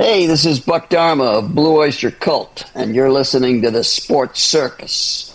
Hey, this is Buck Dharma of Blue Oyster Cult, and you're listening to the Sports Circus.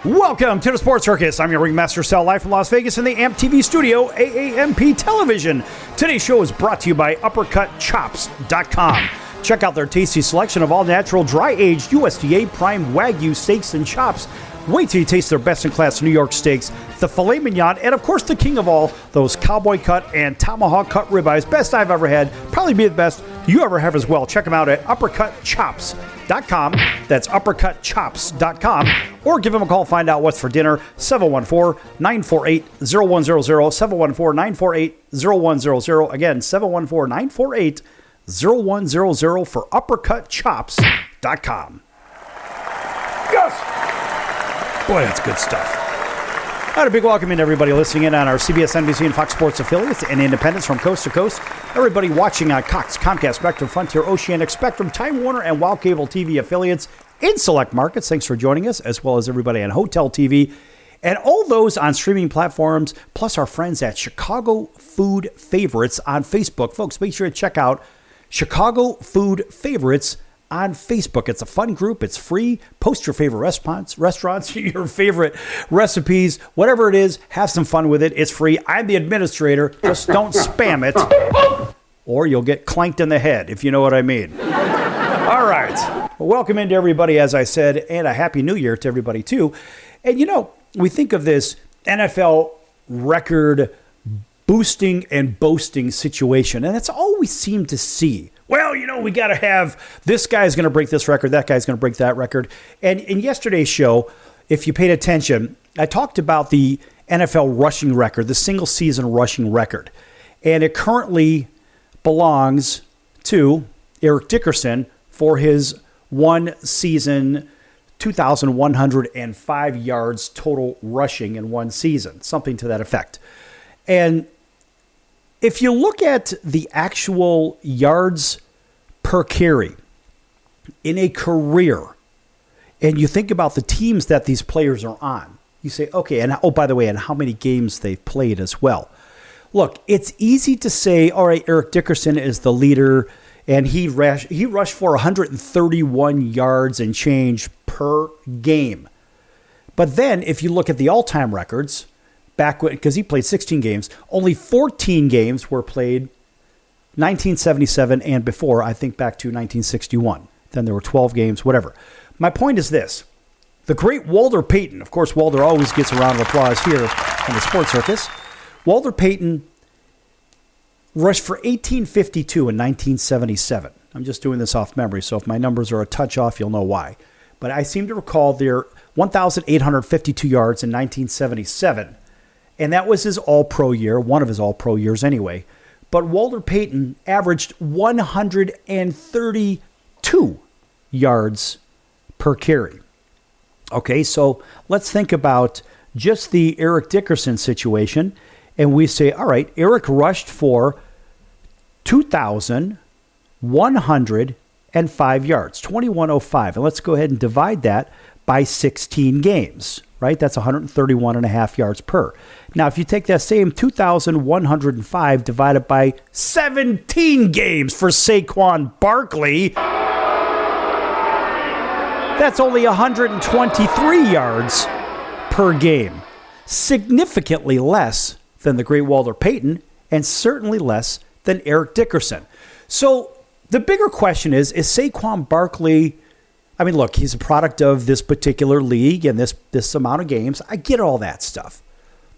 Welcome to the Sports Circus. I'm your ringmaster, Sal, live from Las Vegas in the AMP TV studio, AAMP Television. Today's show is brought to you by UppercutChops.com. Check out their tasty selection of all-natural, dry-aged USDA prime Wagyu steaks and chops. Wait till you taste their best-in-class New York steaks, the filet mignon, and of course the king of all, those cowboy cut and tomahawk cut ribeyes. Best I've ever had. Probably be the best you ever have as well. Check them out at UppercutChops.com. That's UppercutChops.com. Or give them a call, find out what's for dinner. 714-948-0100. 714-948-0100. Again, 714-948-0100 for UppercutChops.com. Yes! Boy, that's good stuff. All right, a big welcome in everybody listening in on our CBS, NBC, and Fox Sports affiliates and independents from coast to coast. Everybody watching on Cox, Comcast, Spectrum, Frontier, Oceanic, Spectrum, Time Warner, and Wild Cable TV affiliates in select markets. Thanks for joining us, as well as everybody on Hotel TV and all those on streaming platforms, plus our friends at Chicago Food Favorites on Facebook. Folks, make sure to check out Chicago Food Favorites on Facebook. It's a fun group. It's free. Post your favorite restaurants, your favorite recipes, whatever it is. Have some fun with it. It's free. I'm the administrator. Just don't spam it, or you'll get clanked in the head, if you know what I mean. All right. Well, welcome into everybody, as I said, and a happy new year to everybody, too. And, you know, we think of this NFL record boosting and boasting situation, and that's all we seem to see. Well, you know, we got to have this guy's going to break this record, that guy's going to break that record. And in yesterday's show, if you paid attention, I talked about the NFL rushing record, the single season rushing record. And it currently belongs to Eric Dickerson for his one season, 2,105 yards total rushing in one season, something to that effect. And if you look at the actual yards per carry in a career, and you think about the teams that these players are on, you say, okay, and oh, by the way, and how many games they've played as well. Look, it's easy to say, all right, Eric Dickerson is the leader, and he rushed for 131 yards and change per game. But then if you look at the all-time records, back when, because he played 16 games, only 14 games were played 1977 and before, I think back to 1961. Then there were 12 games, whatever. My point is this. The great Walter Payton, of course, Walter always gets a round of applause here in the Sports Circus. Walter Payton rushed for 1852 in 1977. I'm just doing this off memory, so if my numbers are a touch off, you'll know why. But I seem to recall their 1,852 yards in 1977. And that was his all-pro year, one of his all-pro years anyway. But Walter Payton averaged 132 yards per carry. Okay, so let's think about just the Eric Dickerson situation. And we say, all right, Eric rushed for 2,105 yards, 2,105. And let's go ahead and divide that by 16 games, right? That's 131 and a half yards per. Now, if you take that same 2,105 divided by 17 games for Saquon Barkley, that's only 123 yards per game. Significantly less than the great Walter Payton and certainly less than Eric Dickerson. So the bigger question is Saquon Barkley, I mean, look, he's a product of this particular league and this amount of games. I get all that stuff.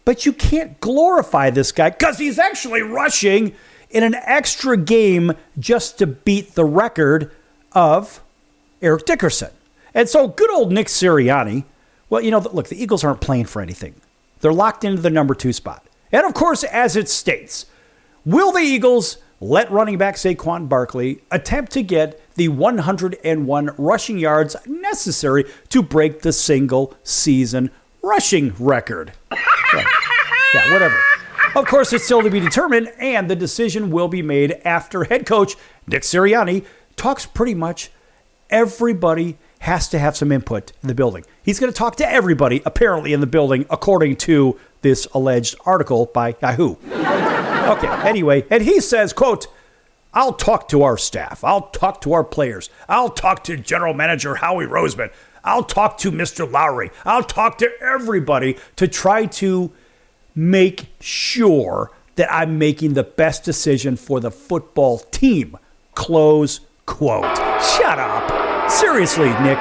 But you can't glorify this guy because he's actually rushing in an extra game just to beat the record of Eric Dickerson. And so good old Nick Sirianni, well, you know, look, the Eagles aren't playing for anything. They're locked into the number 2 spot. And of course, as it states, Will the Eagles let running back Saquon Barkley attempt to get the 101 rushing yards necessary to break the single-season rushing record? Yeah, whatever. Of course, it's still to be determined, and the decision will be made after head coach Nick Sirianni talks pretty much everybody has to have some input in the building. He's going to talk to everybody, apparently, in the building, according to this alleged article by Yahoo. Okay, anyway, and he says, quote, I'll talk to our staff. I'll talk to our players. I'll talk to General Manager Howie Roseman. I'll talk to Mr. Lowry. I'll talk to everybody to try to make sure that I'm making the best decision for the football team. Close quote. Shut up. Seriously, Nick.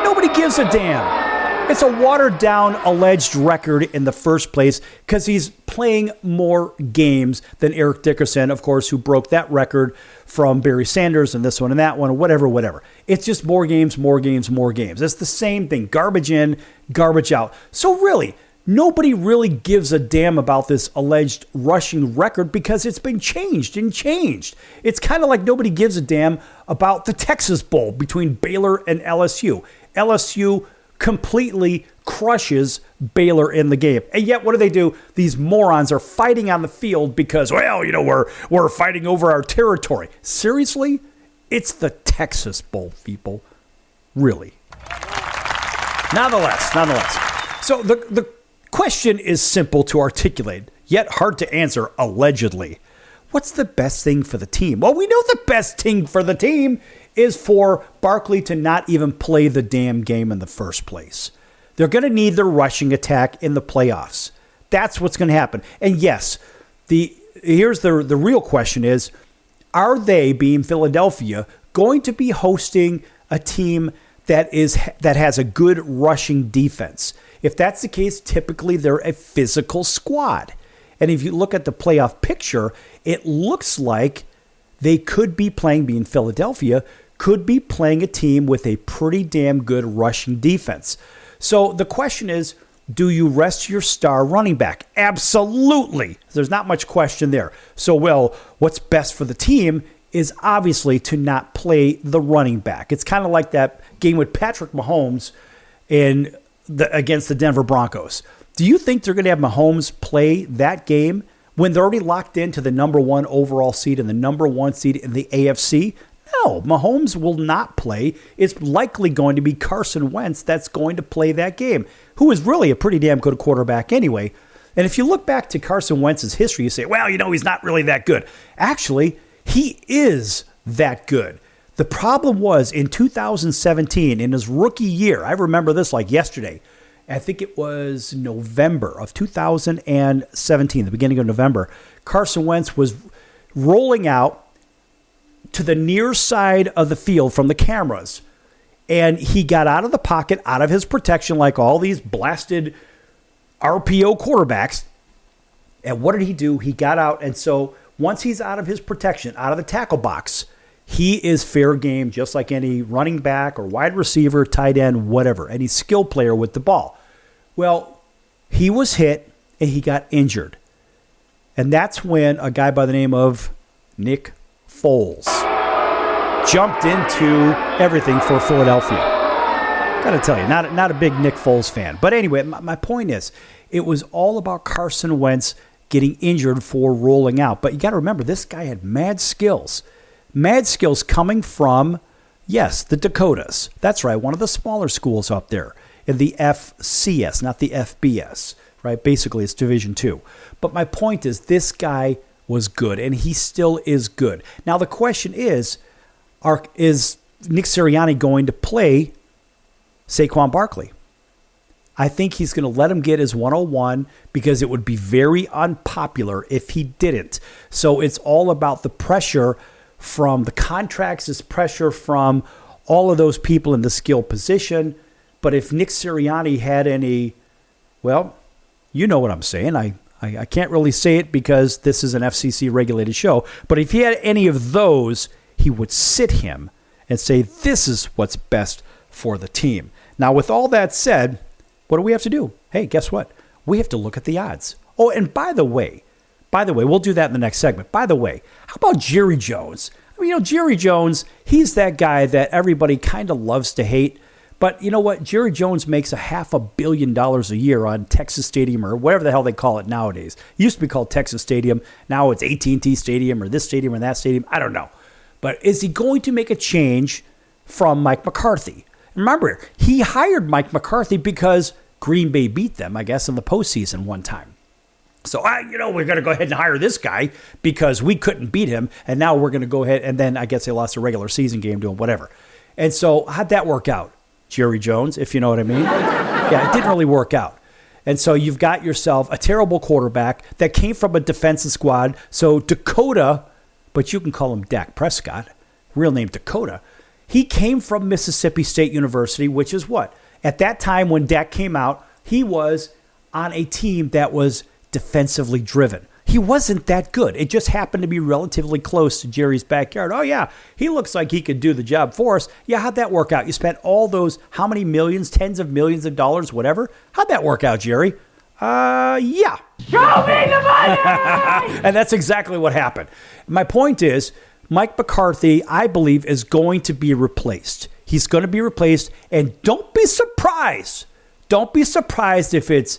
Nobody gives a damn. It's a watered-down alleged record in the first place because he's playing more games than Eric Dickerson, of course, who broke that record from Barry Sanders and this one and that one, whatever. It's just more games. It's the same thing. Garbage in, garbage out. So really, nobody really gives a damn about this alleged rushing record because it's been changed. It's kind of like nobody gives a damn about the Texas Bowl between Baylor and LSU. LSU completely crushes Baylor in the game. And yet, what do? These morons are fighting on the field because, we're fighting over our territory. Seriously? It's the Texas Bowl, people. Really. Nonetheless. So the question is simple to articulate, yet hard to answer, allegedly. What's the best thing for the team? Well, we know the best thing for the team is for Barkley to not even play the damn game in the first place. They're going to need their rushing attack in the playoffs. That's what's going to happen. And yes, here's the real question is, are they, being Philadelphia, going to be hosting a team that has a good rushing defense? If that's the case, typically they're a physical squad. And if you look at the playoff picture, it looks like they could be playing, being Philadelphia, could be playing a team with a pretty damn good rushing defense. So the question is, do you rest your star running back? Absolutely. There's not much question there. So, what's best for the team is obviously to not play the running back. It's kind of like that game with Patrick Mahomes against the Denver Broncos. Do you think they're going to have Mahomes play that game when they're already locked into the number one overall seed and the number one seed in the AFC? No, Mahomes will not play. It's likely going to be Carson Wentz that's going to play that game, who is really a pretty damn good quarterback anyway. And if you look back to Carson Wentz's history, you say, he's not really that good. Actually, he is that good. The problem was in 2017, in his rookie year, I remember this like yesterday, I think it was November of 2017, the beginning of November, Carson Wentz was rolling out to the near side of the field from the cameras. And he got out of the pocket, out of his protection, like all these blasted RPO quarterbacks. And what did he do? He got out. And so once he's out of his protection, out of the tackle box, he is fair game, just like any running back or wide receiver, tight end, whatever, any skill player with the ball. Well, he was hit and he got injured. And that's when a guy by the name of Nick Foles jumped into everything for Philadelphia. Got to tell you, not a big Nick Foles fan. But anyway, my point is, it was all about Carson Wentz getting injured for rolling out. But you got to remember, this guy had mad skills. Mad skills coming from, yes, the Dakotas. That's right, one of the smaller schools up there in the FCS, not the FBS, right? Basically, it's Division II. But my point is, this guy was good, and he still is good. Now, the question is Nick Sirianni going to play Saquon Barkley? I think he's going to let him get his 101 because it would be very unpopular if he didn't. So it's all about the pressure from the contracts, it's pressure from all of those people in the skill position. But if Nick Sirianni had any, you know what I'm saying. I can't really say it because this is an FCC-regulated show. But if he had any of those, he would sit him and say, this is what's best for the team. Now, with all that said, what do we have to do? Hey, guess what? We have to look at the odds. Oh, and by the way, By the way, we'll do that in the next segment. By the way, how about Jerry Jones? I mean, Jerry Jones, he's that guy that everybody kind of loves to hate. But you know what? Jerry Jones makes $500 million a year on Texas Stadium or whatever the hell they call it nowadays. It used to be called Texas Stadium. Now it's AT&T Stadium or this stadium or that stadium. I don't know. But is he going to make a change from Mike McCarthy? Remember, he hired Mike McCarthy because Green Bay beat them, I guess, in the postseason one time. So, we're going to go ahead and hire this guy because we couldn't beat him. And now we're going to go ahead. And then I guess they lost a regular season game to him, whatever. And so how'd that work out? Jerry Jones, if you know what I mean. Yeah, it didn't really work out. And so you've got yourself a terrible quarterback that came from a defensive squad. So Dakota, but you can call him Dak Prescott, real name Dakota. He came from Mississippi State University, which is what? At that time when Dak came out, he was on a team that was defensively driven. He wasn't that good. It just happened to be relatively close to Jerry's backyard. Oh, yeah, he looks like he could do the job for us. Yeah, how'd that work out? You spent all those, how many millions, tens of millions of dollars, whatever? How'd that work out, Jerry? Yeah. Show me the money! And that's exactly what happened. My point is, Mike McCarthy, I believe, is going to be replaced. He's going to be replaced, and don't be surprised. Don't be surprised if it's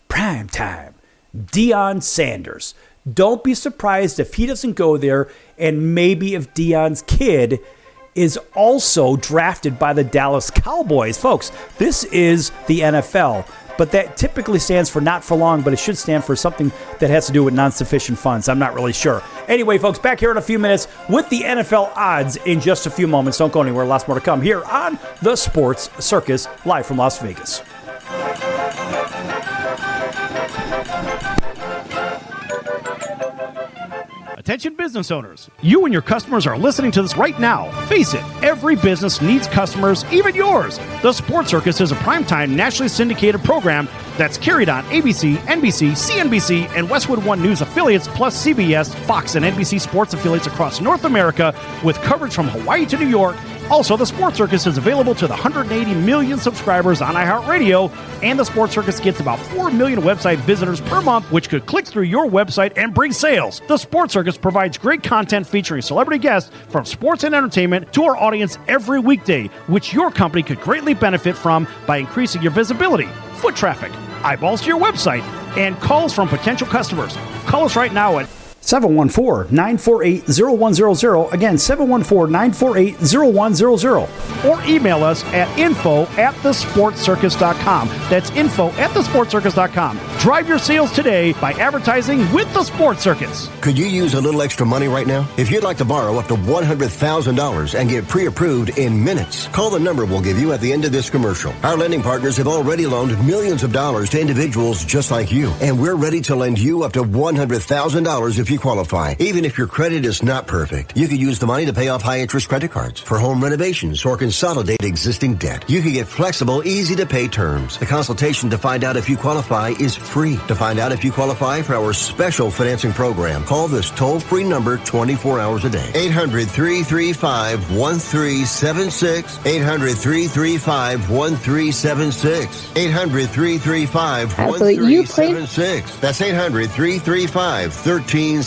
prime time. Deion Sanders. Don't be surprised if he doesn't go there, and maybe if Deion's kid is also drafted by the Dallas Cowboys. Folks, this is the NFL, but that typically stands for not for long, but it should stand for something that has to do with non-sufficient funds. I'm not really sure. Anyway, folks, back here in a few minutes with the NFL odds in just a few moments. Don't go anywhere. Lots more to come here on the Sports Circus, live from Las Vegas. Attention business owners, you and your customers are listening to this right now. Face it, every business needs customers, even yours. The Sports Circus is a primetime nationally syndicated program that's carried on ABC, NBC, CNBC, and Westwood One News affiliates, plus CBS, Fox, and NBC sports affiliates across North America, with coverage from Hawaii to New York. Also, the Sports Circus is available to the 180 million subscribers on iHeartRadio, and the Sports Circus gets about 4 million website visitors per month, which could click through your website and bring sales. The Sports Circus provides great content featuring celebrity guests from sports and entertainment to our audience every weekday, which your company could greatly benefit from by increasing your visibility, foot traffic, eyeballs to your website, and calls from potential customers. Call us right now at 714-948-0100. Again, 714-948-0100. Or email us at info@thesportscircus.com. That's info@thesportscircus.com. Drive your sales today by advertising with the Sports Circus. Could you use a little extra money right now? If you'd like to borrow up to $100,000 and get pre-approved in minutes, call the number we'll give you at the end of this commercial. Our lending partners have already loaned millions of dollars to individuals just like you, and we're ready to lend you up to $100,000 if you qualify. Even if your credit is not perfect, you could use the money to pay off high-interest credit cards, for home renovations, or consolidate existing debt. You can get flexible, easy-to-pay terms. The consultation to find out if you qualify is free. To find out if you qualify for our special financing program, call this toll-free number 24 hours a day. 800-335-1376. 800-335-1376. 800-335-1376. That's 800-335-1376.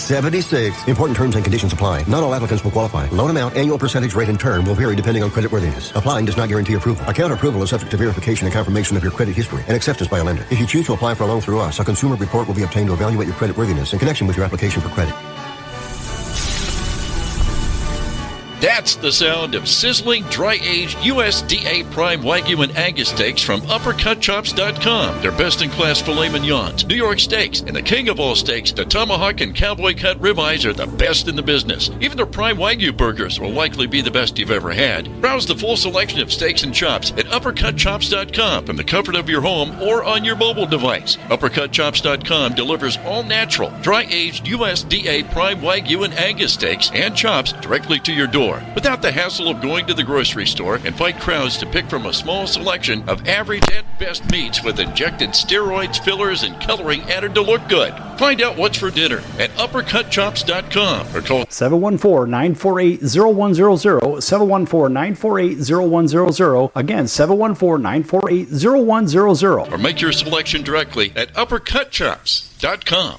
Important terms and conditions apply. Not all applicants will qualify. Loan amount, annual percentage rate, and term will vary depending on creditworthiness. Applying does not guarantee approval. Account approval is subject to verification and confirmation of your credit history and acceptance by a lender. If you choose to apply for a loan through us, a consumer report will be obtained to evaluate your creditworthiness in connection with your application for credit. That's the sound of sizzling, dry-aged USDA Prime Wagyu and Angus steaks from UppercutChops.com. Their best-in-class filet mignons, New York steaks, and the king of all steaks, the tomahawk and cowboy cut ribeyes are the best in the business. Even their Prime Wagyu burgers will likely be the best you've ever had. Browse the full selection of steaks and chops at UppercutChops.com from the comfort of your home or on your mobile device. UppercutChops.com delivers all-natural, dry-aged USDA Prime Wagyu and Angus steaks and chops directly to your door, without the hassle of going to the grocery store and fight crowds to pick from a small selection of average and best meats with injected steroids, fillers, and coloring added to look good. Find out what's for dinner at UppercutChops.com or call 714-948-0100. 714-948-0100. Again, 714-948-0100. or make your selection directly at UppercutChops.com.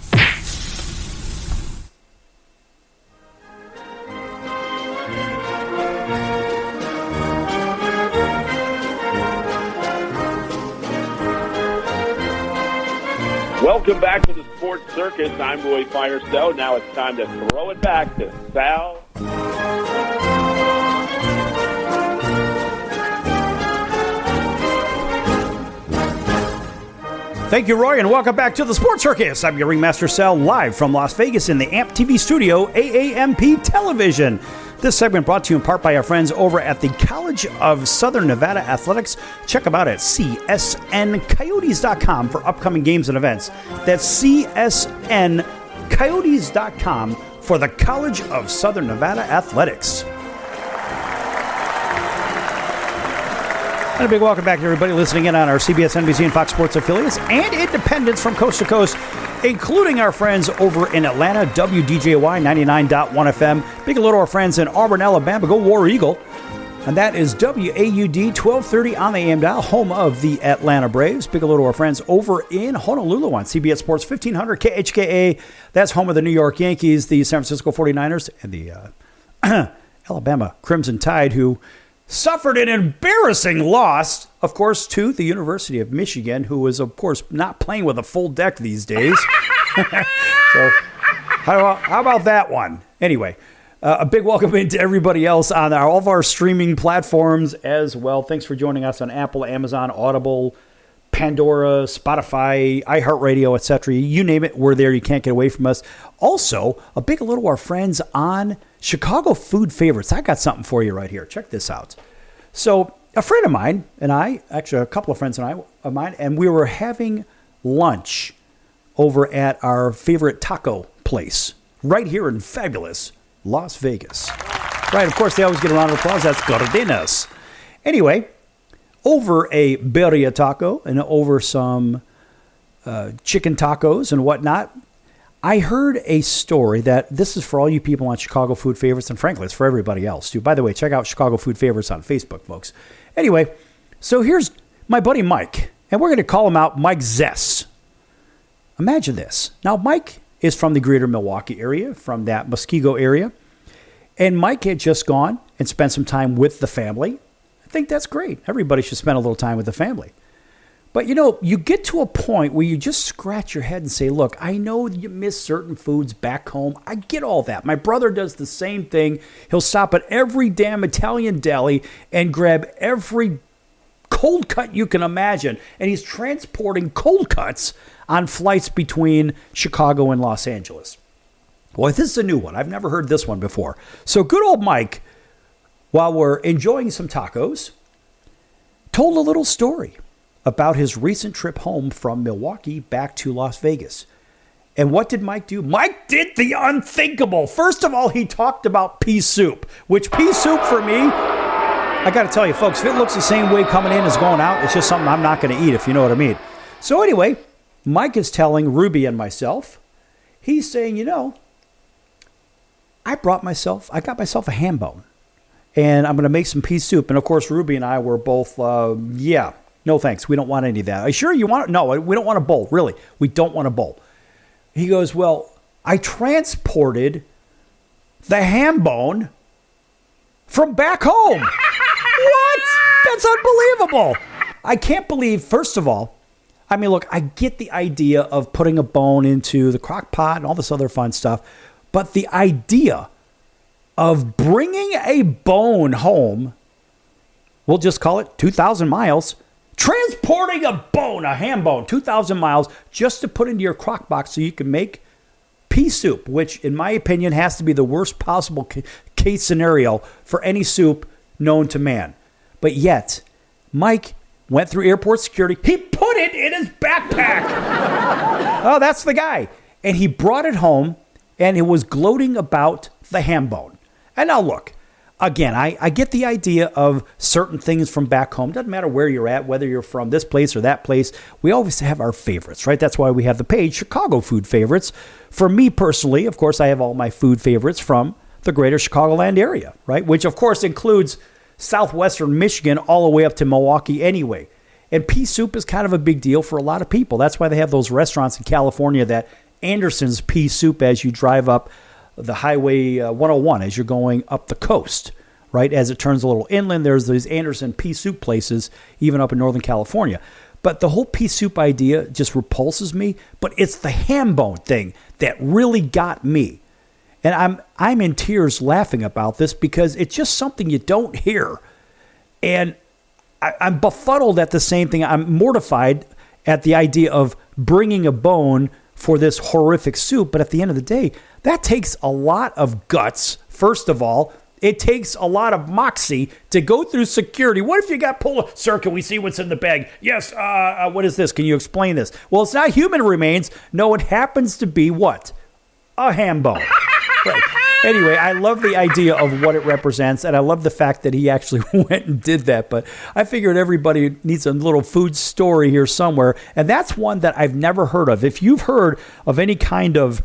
Welcome back to the Sports Circus. I'm Roy Firestone. Now it's time to throw it back to Sal. Thank you, Roy, and welcome back to the Sports Circus. I'm your ringmaster Sal, live from Las Vegas in the AMP TV studio, AAMP Television. This segment brought to you in part by our friends over at the College of Southern Nevada Athletics. Check them out at csncoyotes.com for upcoming games and events. That's csncoyotes.com for the College of Southern Nevada Athletics. And a big welcome back to everybody listening in on our CBS, NBC, and Fox Sports affiliates and independents from coast to coast, including our friends over in Atlanta, WDJY 99.1 FM. Big hello to our friends in Auburn, Alabama. Go War Eagle. And that is WAUD 1230 on the AM dial, home of the Atlanta Braves. Big hello to our friends over in Honolulu on CBS Sports 1500 KHKA. That's home of the New York Yankees, the San Francisco 49ers, and the Alabama Crimson Tide, who suffered an embarrassing loss, of course, to the University of Michigan, who is, of course, not playing with a full deck these days. So how about that one? Anyway, a big welcome in to everybody else on all of our streaming platforms as well. Thanks for joining us on Apple, Amazon, Audible, Pandora, Spotify, iHeartRadio, etc. You name it, we're there. You can't get away from us. Also, a big hello to our friends on Chicago Food Favorites. I got something for you right here. Check this out. So a friend of mine and I, actually a couple of friends of mine, and we were having lunch over at our favorite taco place right here in fabulous Las Vegas. Right, of course, they always get a round of applause. That's Cardenas. Anyway, over a birria taco and over some chicken tacos and whatnot, I heard a story that this is for all you people on Chicago Food Favorites, and frankly, it's for everybody else, too. By the way, check out Chicago Food Favorites on Facebook, folks. Anyway, so here's my buddy Mike, and we're going to call him out Mike Zess. Imagine this. Now, Mike is from the greater Milwaukee area, from that Muskego area, and Mike had just gone and spent some time with the family. I think that's great. Everybody should spend a little time with the family. But, you know, you get to a point where you just scratch your head and say, look, I know you miss certain foods back home. I get all that. My brother does the same thing. He'll stop at every damn Italian deli and grab every cold cut you can imagine. And he's transporting cold cuts on flights between Chicago and Los Angeles. Well, this is a new one. I've never heard this one before. So good old Mike, while we're enjoying some tacos, told a little story about his recent trip home from Milwaukee back to Las Vegas. And what did Mike do? Mike did the unthinkable. First of all, he talked about pea soup, which pea soup for me, I got to tell you, folks, if it looks the same way coming in as going out, it's just something I'm not going to eat, if you know what I mean. So anyway, Mike is telling Ruby and myself, he's saying, you know, I got myself a ham bone, and I'm going to make some pea soup. And of course, Ruby and I were both, no thanks. We don't want any of that. Are you sure you want it? No, we don't want a bowl. Really, we don't want a bowl. He goes, well, I transported the ham bone from back home. What? That's unbelievable. I can't believe, first of all, I mean, look, I get the idea of putting a bone into the crock pot and all this other fun stuff, but the idea of bringing a bone home, we'll just call it 2,000 miles, transporting a bone, a ham bone, 2,000 miles, just to put into your crock box so you can make pea soup, which, in my opinion, has to be the worst possible case scenario for any soup known to man. But yet, Mike went through airport security. He put it in his backpack. Oh, that's the guy. And he brought it home, and he was gloating about the ham bone. And now look, again, I get the idea of certain things from back home. Doesn't matter where you're at, whether you're from this place or that place. We always have our favorites, right? That's why we have the page Chicago Food Favorites. For me personally, of course, I have all my food favorites from the greater Chicagoland area, right? Which, of course, includes southwestern Michigan all the way up to Milwaukee anyway. And pea soup is kind of a big deal for a lot of people. That's why they have those restaurants in California, that Anderson's pea soup, as you drive up the Highway 101 as you're going up the coast, right? As it turns a little inland, there's these Anderson pea soup places, even up in Northern California. But the whole pea soup idea just repulses me. But it's the ham bone thing that really got me. And I'm in tears laughing about this because it's just something you don't hear. And I'm befuddled at the same thing. I'm mortified at the idea of bringing a bone for this horrific soup. But at the end of the day, that takes a lot of guts, first of all. It takes a lot of moxie to go through security. What if you got pulled? Sir, can we see what's in the bag? Yes. What is this? Can you explain this? Well, it's not human remains. No, it happens to be what? A ham bone. Right. Anyway, I love the idea of what it represents, and I love the fact that he actually went and did that. But I figured everybody needs a little food story here somewhere, and that's one that I've never heard of. If you've heard of any kind of,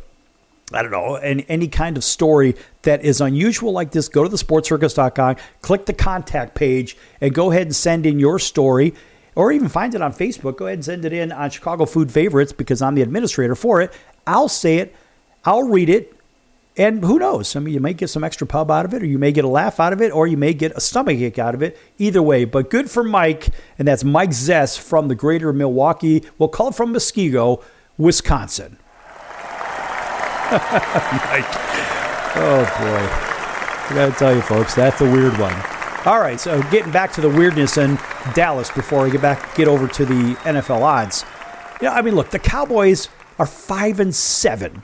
I don't know, any kind of story that is unusual like this, go to thesportcircus.com, click the contact page, and go ahead and send in your story, or even find it on Facebook. Go ahead and send it in on Chicago Food Favorites because I'm the administrator for it. I'll say it. I'll read it. And who knows? I mean, you may get some extra pub out of it, or you may get a laugh out of it, or you may get a stomachache out of it. Either way, but good for Mike, and that's Mike Zess from the greater Milwaukee. We'll call it from Muskego, Wisconsin. Mike. Oh, boy. I got to tell you, folks, that's a weird one. All right, so getting back to the weirdness in Dallas before we get over to the NFL odds. I mean, look, the Cowboys are 5-7.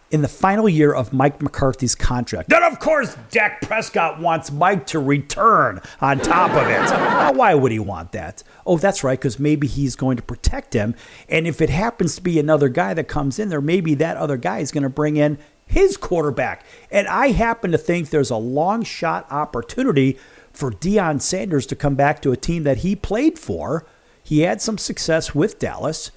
In the final year of Mike McCarthy's contract. Then, of course, Dak Prescott wants Mike to return on top of it. Now, why would he want that? Oh, that's right, because maybe he's going to protect him. And if it happens to be another guy that comes in there, maybe that other guy is going to bring in his quarterback. And I happen to think there's a long shot opportunity for Deion Sanders to come back to a team that he played for. He had some success with Dallas.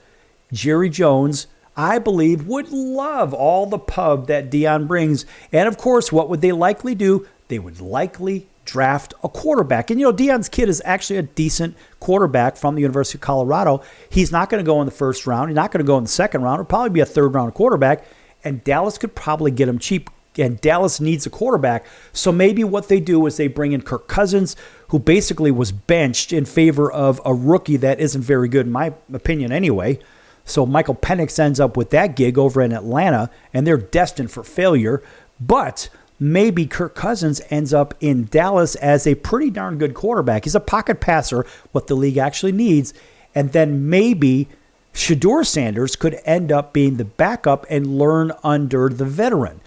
Jerry Jones, I believe, would love all the pub that Deion brings. And, of course, what would they likely do? They would likely draft a quarterback. And, Deion's kid is actually a decent quarterback from the University of Colorado. He's not going to go in the first round. He's not going to go in the second round. It'll probably be a third-round quarterback. And Dallas could probably get him cheap. And Dallas needs a quarterback. So maybe what they do is they bring in Kirk Cousins, who basically was benched in favor of a rookie that isn't very good, in my opinion anyway. So Michael Penix ends up with that gig over in Atlanta, and they're destined for failure. But maybe Kirk Cousins ends up in Dallas as a pretty darn good quarterback. He's a pocket passer, what the league actually needs. And then maybe Shedeur Sanders could end up being the backup and learn under the veteran.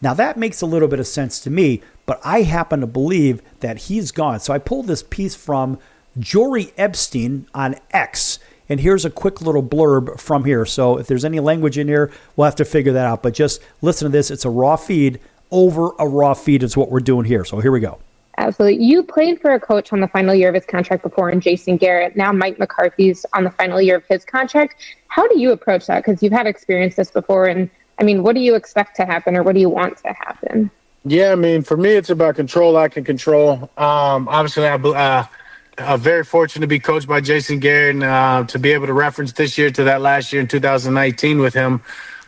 Now, that makes a little bit of sense to me, but I happen to believe that he's gone. So I pulled this piece from Jory Epstein on X. And here's a quick little blurb from here. So if there's any language in here, we'll have to figure that out. But just listen to this. It's a raw feed over a raw feed is what we're doing here. So here we go. Absolutely. You played for a coach on the final year of his contract before in Jason Garrett. Now Mike McCarthy's on the final year of his contract. How do you approach that? Because you've had experience this before. And, I mean, what do you expect to happen or what do you want to happen? Yeah, I mean, for me, it's about control I can control. Obviously, I'm very fortunate to be coached by Jason Garrett and to be able to reference this year to that last year in 2019 with him.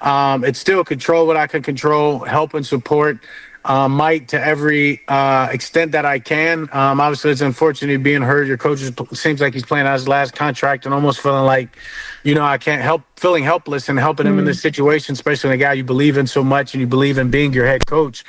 It's still control what I can control, help and support Mike to every extent that I can. Obviously, it's unfortunate being hurt. Your coach seems like he's playing out his last contract and almost feeling like, I can't help, feeling helpless and helping him in this situation, especially a guy you believe in so much and you believe in being your head coach.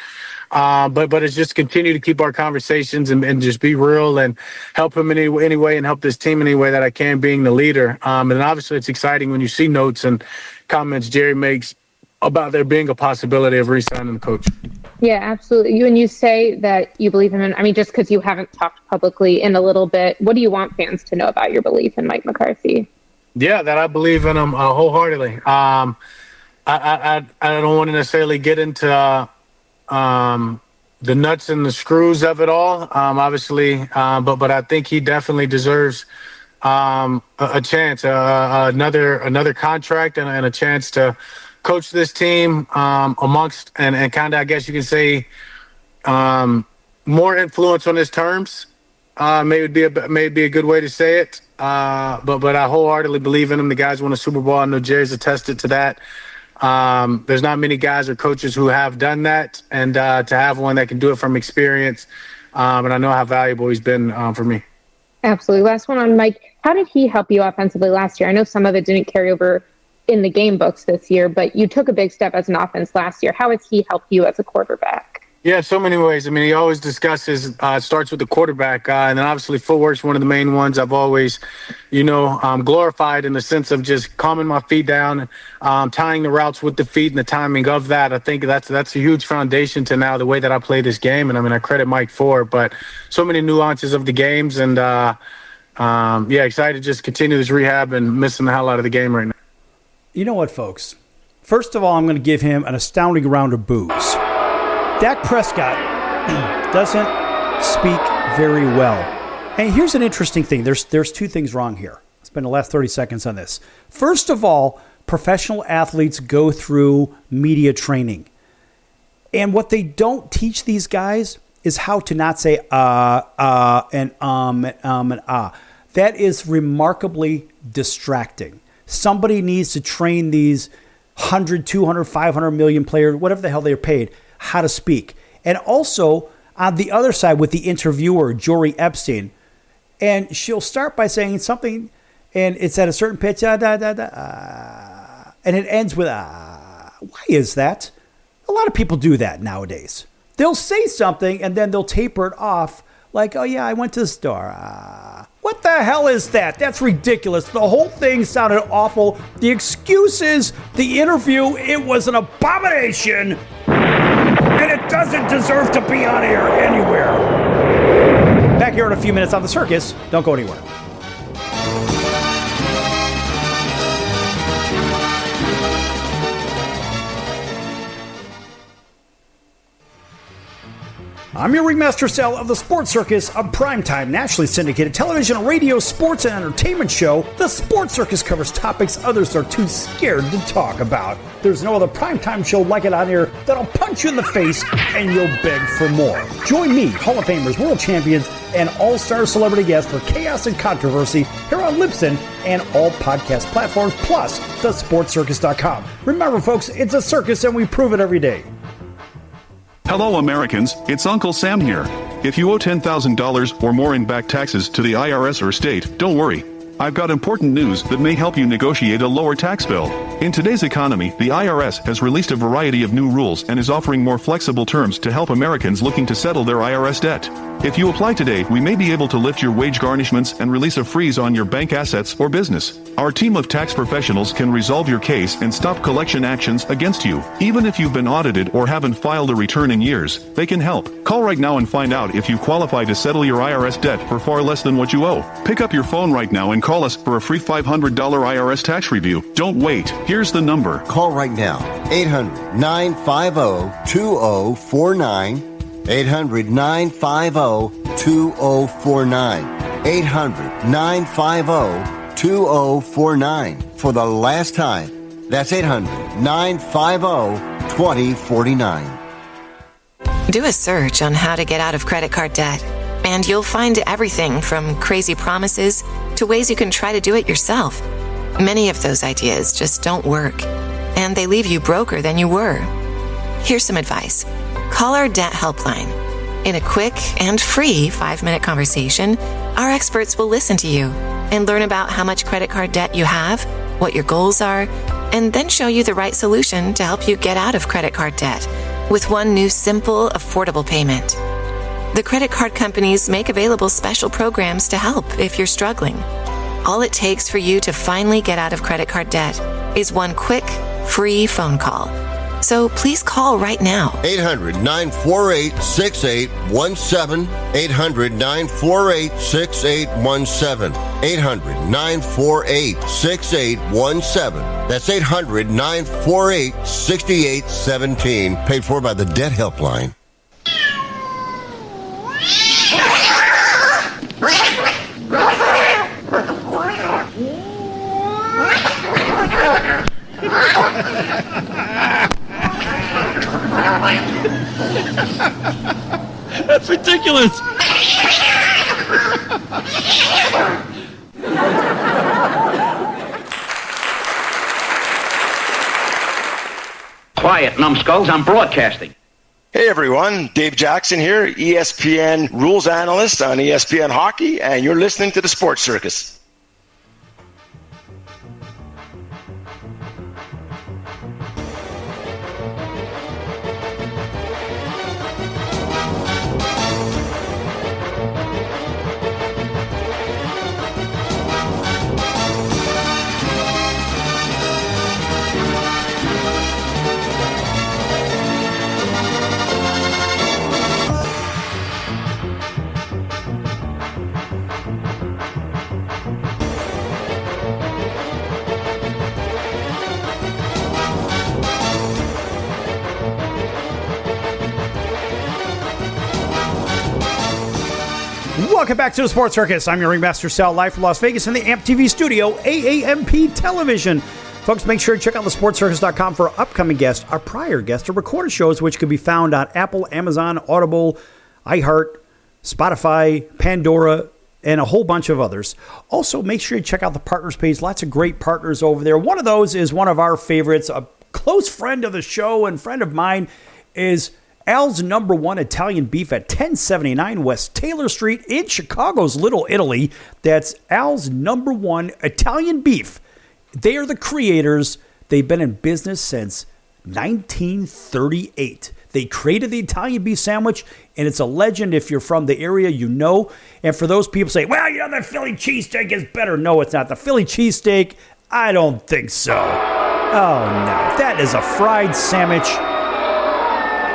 But it's just continue to keep our conversations and just be real and help him in any way and help this team in any way that I can, being the leader. And obviously it's exciting when you see notes and comments Jerry makes about there being a possibility of re-signing the coach. Yeah, absolutely. You say that you believe him. Just because you haven't talked publicly in a little bit, what do you want fans to know about your belief in Mike McCarthy? Yeah, that I believe in him wholeheartedly. I don't want to necessarily get into the nuts and the screws of it all, obviously. But I think he definitely deserves a chance, another contract and a chance to coach this team amongst and kind of, I guess you can say, more influence on his terms. Maybe be a good way to say it. But I wholeheartedly believe in him. The guys won a Super Bowl. I know Jerry's attested to that. There's not many guys or coaches who have done that, and to have one that can do it from experience, and I know how valuable he's been for me. Absolutely. Last one on Mike. How did he help you offensively last year? I know some of it didn't carry over in the game books this year, but you took a big step as an offense last year. How has he helped you as a quarterback? Yeah, so many ways. I mean, he always discusses, starts with the quarterback, and then obviously footwork's one of the main ones I've always, glorified in the sense of just calming my feet down, tying the routes with the feet and the timing of that. I think that's a huge foundation to now the way that I play this game, and I mean, I credit Mike for it, but so many nuances of the games, and excited to just continue this rehab and missing the hell out of the game right now. You know what, folks? First of all, I'm going to give him an astounding round of boos. Dak Prescott doesn't speak very well. And here's an interesting thing. There's two things wrong here. I'll spend the last 30 seconds on this. First of all, professional athletes go through media training. And what they don't teach these guys is how to not say and ah. That is remarkably distracting. Somebody needs to train these 100, 200, 500 million players, whatever the hell they're paid, how to speak. And also, on the other side with the interviewer, Jory Epstein, and she'll start by saying something, and it's at a certain pitch, and it ends with, Why is that? A lot of people do that nowadays. They'll say something, and then they'll taper it off, like, oh yeah, I went to the store. What the hell is that? That's ridiculous. The whole thing sounded awful. The excuses, the interview, it was an abomination. And it doesn't deserve to be on air anywhere. Back here in a few minutes on The Circus. Don't go anywhere. I'm your ringmaster Sal of the Sports Circus, a primetime, nationally syndicated television, radio, sports, and entertainment show. The Sports Circus covers topics others are too scared to talk about. There's no other primetime show like it on here that'll punch you in the face and you'll beg for more. Join me, Hall of Famers, world champions, and all-star celebrity guests for chaos and controversy here on Libsyn and all podcast platforms, plus thesportcircus.com. Remember, folks, it's a circus and we prove it every day. Hello Americans, it's Uncle Sam here. If you owe $10,000 or more in back taxes to the IRS or state, don't worry. I've got important news that may help you negotiate a lower tax bill. In today's economy, the IRS has released a variety of new rules and is offering more flexible terms to help Americans looking to settle their IRS debt. If you apply today, we may be able to lift your wage garnishments and release a freeze on your bank assets or business. Our team of tax professionals can resolve your case and stop collection actions against you. Even if you've been audited or haven't filed a return in years, they can help. Call right now and find out if you qualify to settle your IRS debt for far less than what you owe. Pick up your phone right now and call us for a free $500 IRS tax review. Don't wait. Here's the number. Call right now. 800-950-2049. 800-950-2049. 800-950-2049. For the last time, that's 800-950-2049. Do a search on how to get out of credit card debt, and you'll find everything from crazy promises to ways you can try to do it yourself. Many of those ideas just don't work, and they leave you broker than you were. Here's some advice. Call our debt helpline. In a quick and free 5-minute conversation, our experts will listen to you and learn about how much credit card debt you have, what your goals are, and then show you the right solution to help you get out of credit card debt with one new simple, affordable payment. The credit card companies make available special programs to help if you're struggling. All it takes for you to finally get out of credit card debt is one quick, free phone call. So please call right now. 800-948-6817. 800-948-6817. 800-948-6817. That's 800-948-6817. Paid for by the Debt Helpline. That's ridiculous. Quiet, numbskulls. I'm broadcasting. Hey everyone, Dave Jackson here, ESPN rules analyst on ESPN Hockey, and you're listening to the Sports Circus. Welcome back to the Sports Circus. I'm your ringmaster, Sal, live from Las Vegas in the AMP TV studio, AAMP Television. Folks, make sure to check out thesportscircus.com for our upcoming guests, our prior guests, or recorded shows, which can be found on Apple, Amazon, Audible, iHeart, Spotify, Pandora, and a whole bunch of others. Also, make sure you check out the partners page. Lots of great partners over there. One of those is one of our favorites. A close friend of the show and friend of mine is Al's Number One Italian Beef at 1079 West Taylor Street in Chicago's Little Italy. That's Al's Number One Italian Beef. They are the creators. They've been in business since 1938. They created the Italian beef sandwich, and it's a legend. If you're from the area, you know. And for those people say, well, you know, the Philly cheesesteak is better. No, it's not. The Philly cheesesteak, I don't think so. Oh, no. That is a fried sandwich.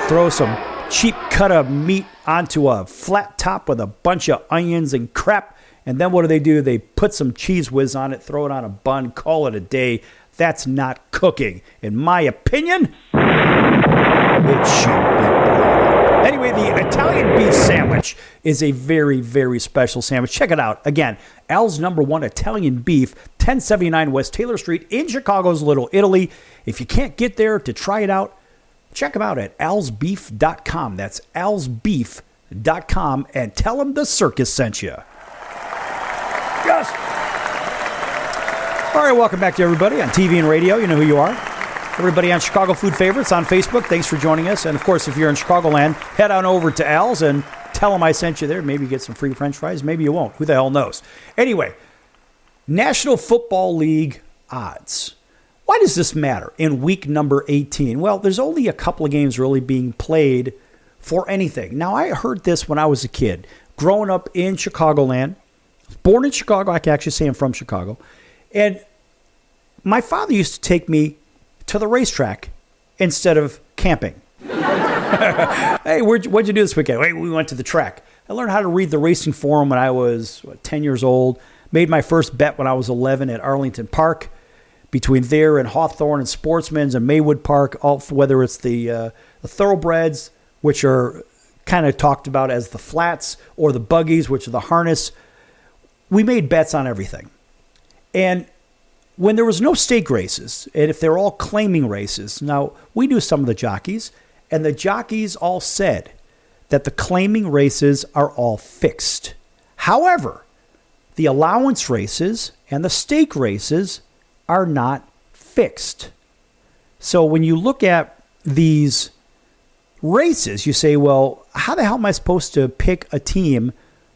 Throw some cheap cut of meat onto a flat top with a bunch of onions and crap. And then what do? They put some Cheese Whiz on it, throw it on a bun, call it a day. That's not cooking. In my opinion, it should be brought. Anyway, the Italian beef sandwich is a very, very special sandwich. Check it out. Again, Al's Number One Italian Beef, 1079 West Taylor Street in Chicago's Little Italy. If you can't get there to try it out, check them out at alsbeef.com. That's alsbeef.com, and tell them the circus sent you. Yes! All right, welcome back to everybody on TV and radio. You know who you are. Everybody on Chicago Food Favorites on Facebook, thanks for joining us. And, of course, if you're in Chicagoland, head on over to Al's and tell them I sent you there. Maybe you get some free French fries. Maybe you won't. Who the hell knows? Anyway, National Football League odds. Why does this matter in week number 18? Well, there's only a couple of games really being played for anything. Now, I heard this when I was a kid, growing up in Chicagoland. Born in Chicago. I can actually say I'm from Chicago. And my father used to take me to the racetrack instead of camping. Hey, what'd you do this weekend? Hey, we went to the track. I learned how to read the racing form when I was 10 years old. Made my first bet when I was 11 at Arlington Park. Between there and Hawthorne and Sportsman's and Maywood Park, whether it's the thoroughbreds, which are kind of talked about as the flats, or the buggies, which are the harness, we made bets on everything. And when there was no stake races, and if they're all claiming races, now we knew some of the jockeys, and the jockeys all said that the claiming races are all fixed. However, the allowance races and the stake races are not fixed. So when you look at these races, you say, well, how the hell am I supposed to pick a team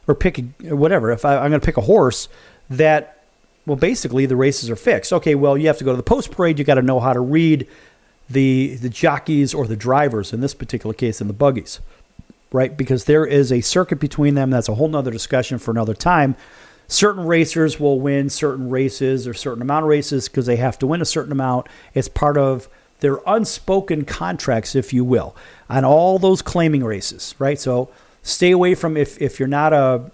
or pick whatever? If I'm going to pick a horse that, well, basically the races are fixed. Okay, well, you have to go to the post parade. You got to know how to read the jockeys or the drivers, in this particular case, in the buggies, right? Because there is a circuit between them. That's a whole nother discussion for another time. Certain racers will win certain races or certain amount of races because they have to win a certain amount. It's part of their unspoken contracts, if you will, on all those claiming races, right? So stay away from if you're not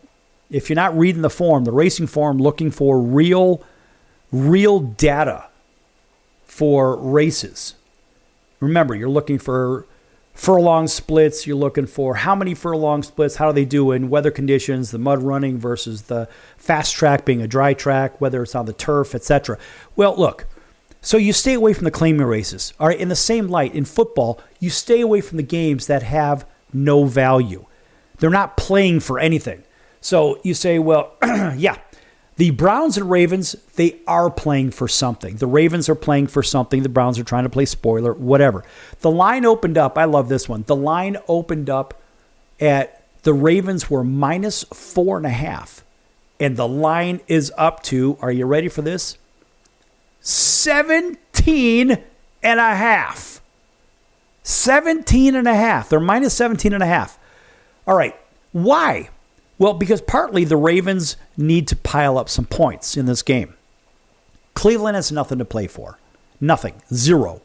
reading the form, the racing form, looking for real data for races. Remember, you're looking for furlong splits. You're looking for how many furlong splits, how do they do in weather conditions, the mud running versus the fast track being a dry track, whether it's on the turf, etc. Well, look, so you stay away from the claiming races. All right, in the same light, in football, you stay away from the games that have no value. They're not playing for anything. So you say, well, yeah, The Browns and Ravens, they are playing for something. The Ravens are playing for something. The Browns are trying to play spoiler, whatever. The line opened up. I love this one. The line opened up at the Ravens were minus 4.5. And the line is up to, are you ready for this? 17.5. 17.5. They're minus 17.5. All right. Why? Well, because partly the Ravens need to pile up some points in this game. Cleveland has nothing to play for. Nothing. Zero.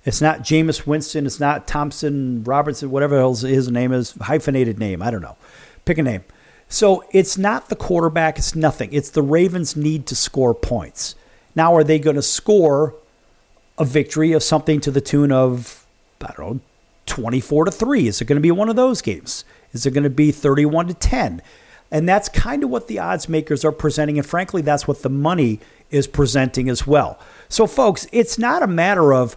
It's not Jameis Winston. It's not Thompson, Robertson, whatever else his name is. Hyphenated name. I don't know. Pick a name. So it's not the quarterback. It's nothing. It's the Ravens need to score points. Now, are they going to score a victory of something to the tune of, I don't know, 24-3? Is it going to be one of those games? Is it going to be 31-10? And that's kind of what the odds makers are presenting. And frankly, that's what the money is presenting as well. So folks, it's not a matter of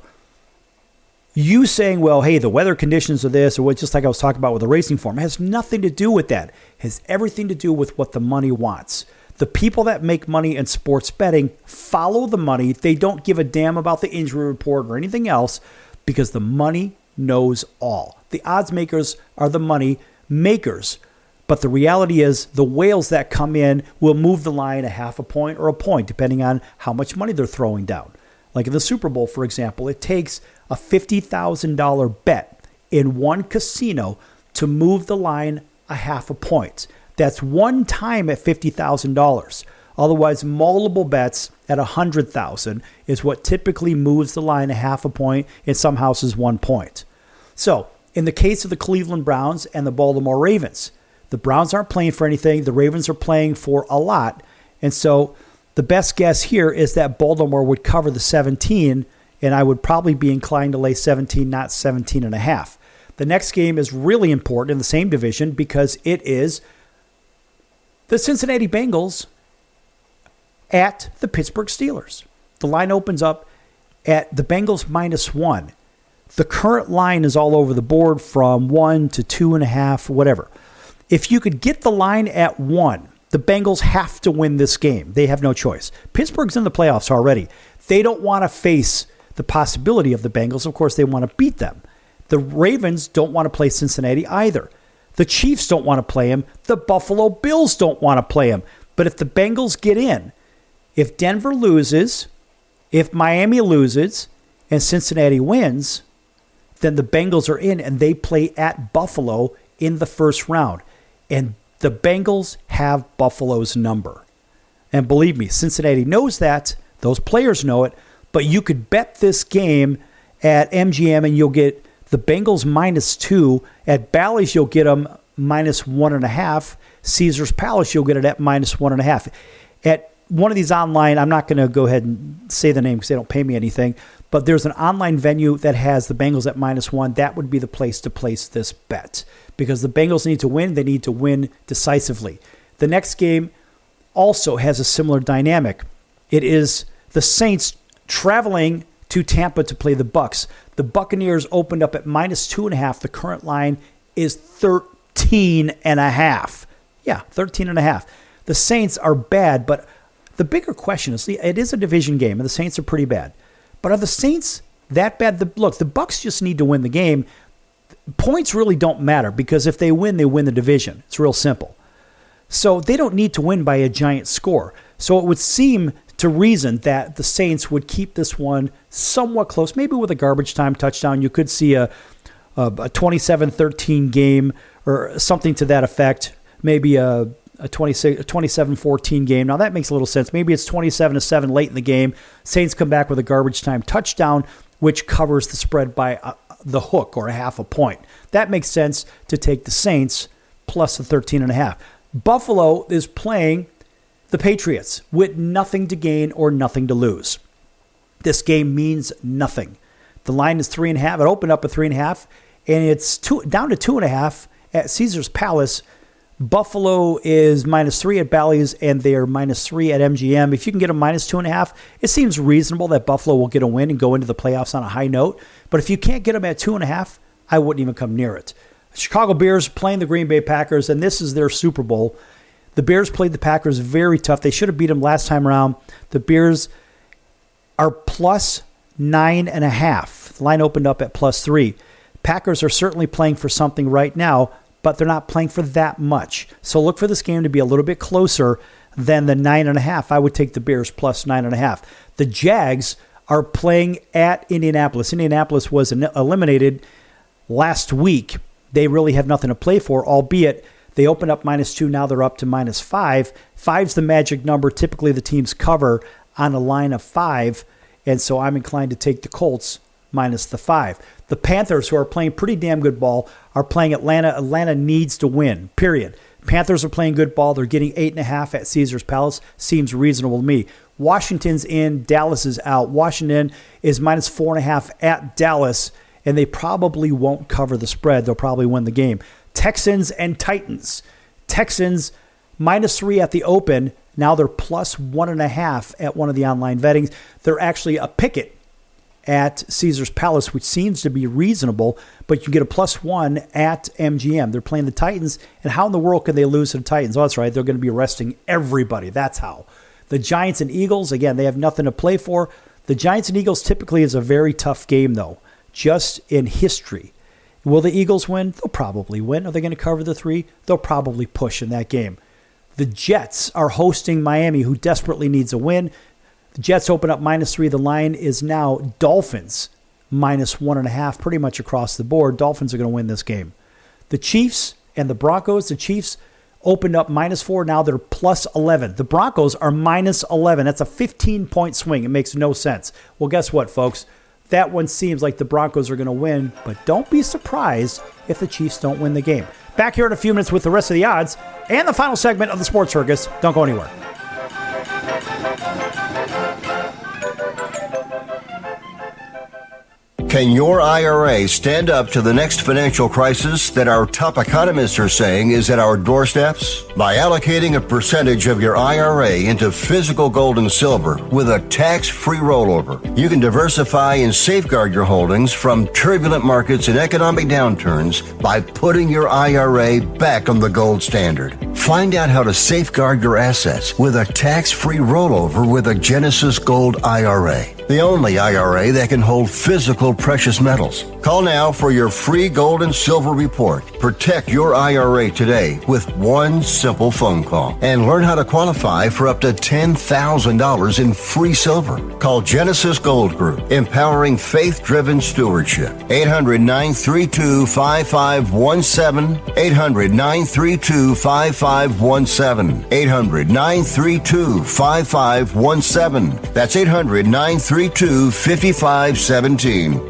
you saying, well, hey, the weather conditions are this, or just like I was talking about with the racing form. It has nothing to do with that. It has everything to do with what the money wants. The people that make money in sports betting follow the money. They don't give a damn about the injury report or anything else because the money knows all. The odds makers are the money makers. But the reality is the whales that come in will move the line a half a point or a point, depending on how much money they're throwing down. Like in the Super Bowl, for example, it takes a $50,000 bet in one casino to move the line a half a point. That's one time at $50,000. Otherwise, multiple bets at $100,000 is what typically moves the line a half a point, in some houses 1 point. So, in the case of the Cleveland Browns and the Baltimore Ravens, the Browns aren't playing for anything. The Ravens are playing for a lot. And so the best guess here is that Baltimore would cover the 17, and I would probably be inclined to lay 17, not 17.5. The next game is really important in the same division because it is the Cincinnati Bengals at the Pittsburgh Steelers. The line opens up at the Bengals -1. The current line is all over the board from 1 to 2.5, whatever. If you could get the line at 1, the Bengals have to win this game. They have no choice. Pittsburgh's in the playoffs already. They don't want to face the possibility of the Bengals. Of course, they want to beat them. The Ravens don't want to play Cincinnati either. The Chiefs don't want to play him. The Buffalo Bills don't want to play him. But if the Bengals get in, if Denver loses, if Miami loses, and Cincinnati wins, then the Bengals are in and they play at Buffalo in the first round. And the Bengals have Buffalo's number. And believe me, Cincinnati knows that. Those players know it. But you could bet this game at MGM and you'll get the Bengals -2. At Bally's, you'll get them -1.5. Caesar's Palace, you'll get it at -1.5. At one of these online, I'm not going to go ahead and say the name because they don't pay me anything, but there's an online venue that has the Bengals at -1. That would be the place to place this bet because the Bengals need to win. They need to win decisively. The next game also has a similar dynamic. It is the Saints traveling to Tampa to play the Bucs. The Buccaneers opened up at -2.5. The current line is 13.5. Yeah, 13.5. The Saints are bad, but the bigger question is, it is a division game, and the Saints are pretty bad. But are the Saints that bad? Look, the Bucs just need to win the game. Points really don't matter because if they win the division. It's real simple. So they don't need to win by a giant score. So it would seem to reason that the Saints would keep this one somewhat close, maybe with a garbage time touchdown. You could see a 27-13 game or something to that effect, maybe a 27-14 game. Now, that makes a little sense. Maybe it's 27-7 late in the game. Saints come back with a garbage time touchdown, which covers the spread by the hook or a half a point. That makes sense to take the Saints plus the 13.5. Buffalo is playing the Patriots with nothing to gain or nothing to lose. This game means nothing. The line is 3.5. It opened up at 3.5, and it's down to 2.5 at Caesar's Palace. Buffalo is -3 at Bally's, and they are -3 at MGM. If you can get a -2.5, it seems reasonable that Buffalo will get a win and go into the playoffs on a high note. But if you can't get them at 2.5, I wouldn't even come near it. Chicago Bears playing the Green Bay Packers, and this is their Super Bowl. The Bears played the Packers very tough. They should have beat them last time around. The Bears are plus 9.5. The line opened up at plus 3. Packers are certainly playing for something right now, but they're not playing for that much. So look for this game to be a little bit closer than the 9.5. I would take the Bears plus 9.5. The Jags are playing at Indianapolis. Indianapolis was eliminated last week. They really have nothing to play for, albeit they opened up -2. Now they're up to -5. 5's the magic number. Typically the teams cover on a line of 5, and so I'm inclined to take the Colts minus the 5. The Panthers, who are playing pretty damn good ball, are playing Atlanta. Atlanta needs to win, period. Panthers are playing good ball. They're getting 8.5 at Caesars Palace. Seems reasonable to me. Washington's in. Dallas is out. Washington is -4.5 at Dallas, and they probably won't cover the spread. They'll probably win the game. Texans and Titans. Texans -3 at the open. Now they're plus 1.5 at one of the online vettings. They're actually a picket at Caesars Palace, which seems to be reasonable, but you get a +1 at MGM. They're playing the Titans, and how in the world can they lose to the Titans? Oh, that's right. They're going to be resting everybody. That's how. The Giants and Eagles, again, they have nothing to play for. The Giants and Eagles typically is a very tough game, though, just in history. Will the Eagles win? They'll probably win. Are they going to cover the 3? They'll probably push in that game. The Jets are hosting Miami, who desperately needs a win. The Jets open up -3. The line is now Dolphins -1.5, pretty much across the board. Dolphins are going to win this game. The Chiefs and the Broncos, the Chiefs opened up -4. Now they're plus 11. The Broncos are -11. That's a 15-point swing. It makes no sense. Well, guess what, folks? That one seems like the Broncos are going to win, but don't be surprised if the Chiefs don't win the game. Back here in a few minutes with the rest of the odds and the final segment of the Sports Circus. Don't go anywhere. Can your IRA stand up to the next financial crisis that our top economists are saying is at our doorsteps? By allocating a percentage of your IRA into physical gold and silver with a tax-free rollover, you can diversify and safeguard your holdings from turbulent markets and economic downturns by putting your IRA back on the gold standard. Find out how to safeguard your assets with a tax-free rollover with a Genesis Gold IRA, the only IRA that can hold physical precious metals. Call now for your free gold and silver report. Protect your IRA today with one simple phone call and learn how to qualify for up to $10,000 in free silver. Call Genesis Gold Group, empowering faith-driven stewardship. 800-932-5517. 800-932-5517. 800-932-5517. That's 800-932-5517.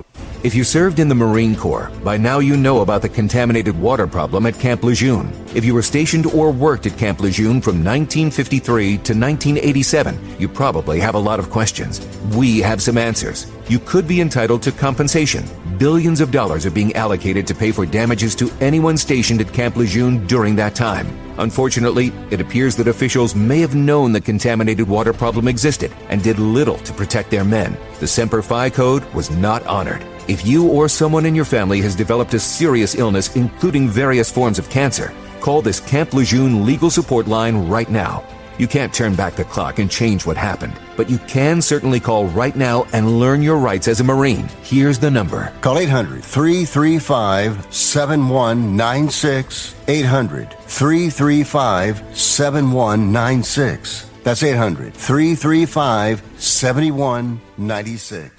If you served in the Marine Corps, by now you know about the contaminated water problem at Camp Lejeune. If you were stationed or worked at Camp Lejeune from 1953 to 1987, you probably have a lot of questions. We have some answers. You could be entitled to compensation. Billions of dollars are being allocated to pay for damages to anyone stationed at Camp Lejeune during that time. Unfortunately, it appears that officials may have known the contaminated water problem existed and did little to protect their men. The Semper Fi code was not honored. If you or someone in your family has developed a serious illness, including various forms of cancer, call this Camp Lejeune legal support line right now. You can't turn back the clock and change what happened, but you can certainly call right now and learn your rights as a Marine. Here's the number. Call 800-335-7196. 800-335-7196. That's 800-335-7196.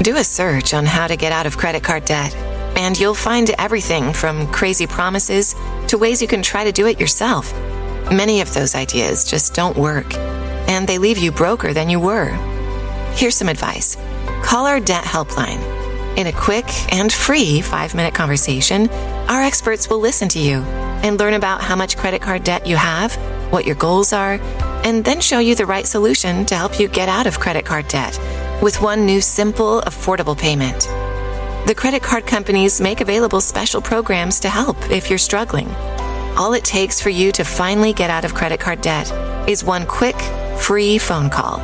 Do a search on how to get out of credit card debt, and you'll find everything from crazy promises to ways you can try to do it yourself. Many of those ideas just don't work, and they leave you broker than you were. Here's some advice. Call our debt helpline. In a quick and free 5-minute conversation, our experts will listen to you and learn about how much credit card debt you have, what your goals are, and then show you the right solution to help you get out of credit card debt with one new simple, affordable payment. The credit card companies make available special programs to help if you're struggling. All it takes for you to finally get out of credit card debt is one quick, free phone call.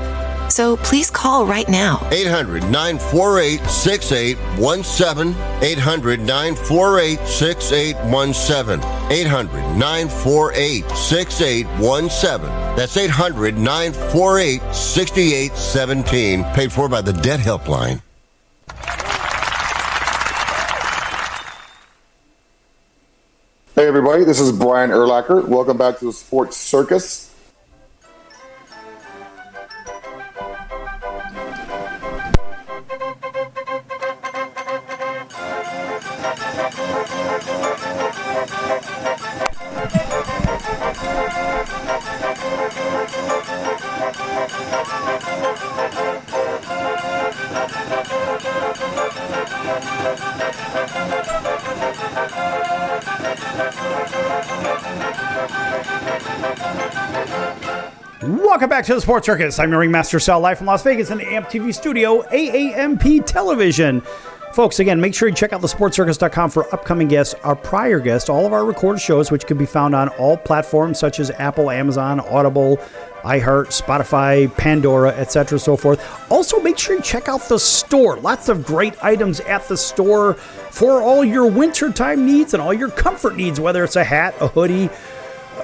So please call right now. 800-948-6817. 800-948-6817. 800-948-6817. That's 800-948-6817. Paid for by the Debt Helpline. Hey everybody, this is Brian Urlacher. Welcome back to the Sports Circus. Welcome back to the Sports Circus. I'm your ringmaster Sal, live from Las Vegas in the AMP TV studio, AAMP Television. Folks, again, make sure you check out thesportscircus.com for upcoming guests, our prior guests, all of our recorded shows, which can be found on all platforms such as Apple, Amazon, Audible, iHeart, Spotify, Pandora, etc., so forth. Also, make sure you check out the store. Lots of great items at the store for all your wintertime needs and all your comfort needs, whether it's a hat, a hoodie,